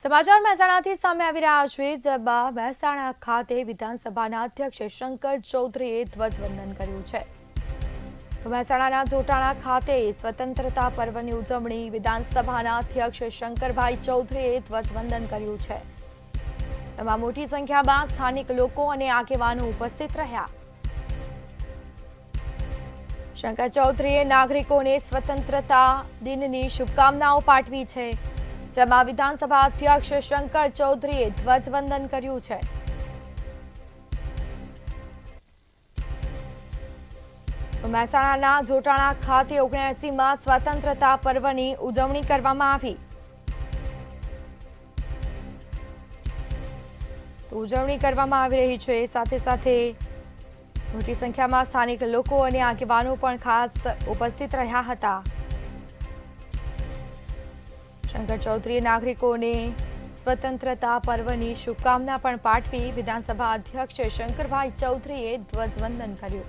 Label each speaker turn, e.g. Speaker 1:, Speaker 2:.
Speaker 1: સમાચાર મહેસાણાથી સામે આવી રહ્યા છે, જેમાં મહેસાણા ખાતે વિધાનસભાના અધ્યક્ષ શંકર ચૌધરીએ ધ્વજવંદન કર્યું છે. તો મહેસાણાના જોટાણા ખાતે સ્વતંત્રતા પર્વની ઉજવણી વિધાનસભાના અધ્યક્ષ શંકરભાઈ ચૌધરીએ ધ્વજવંદન કર્યું છે. જેમાં મોટી સંખ્યામાં સ્થાનિક લોકો અને આગેવાનો ઉપસ્થિત રહ્યા. શંકર ચૌધરીએ નાગરિકોને સ્વતંત્રતા દિનની શુભકામનાઓ પાઠવી છે. જેમાં વિધાનસભા અધ્યક્ષ શંકર ચૌધરીએ ધ્વજવંદન કર્યું છે. મહેસાણાના જોટાણા ખાતે 79માં સ્વતંત્રતા પર્વની ઉજવણી કરવામાં આવી. ઉજવણી કરવામાં આવી રહી છે. સાથે સાથે મોટી સંખ્યામાં સ્થાનિક લોકો અને આગેવાનો પણ ખાસ ઉપસ્થિત રહ્યા હતા. શંકર ચૌધરીએ નાગરિકોને સ્વતંત્રતા પર્વની શુભકામના પણ પાઠવી. વિધાનસભા અધ્યક્ષ શંકરભાઈ ચૌધરીએ ધ્વજવંદન કર્યું.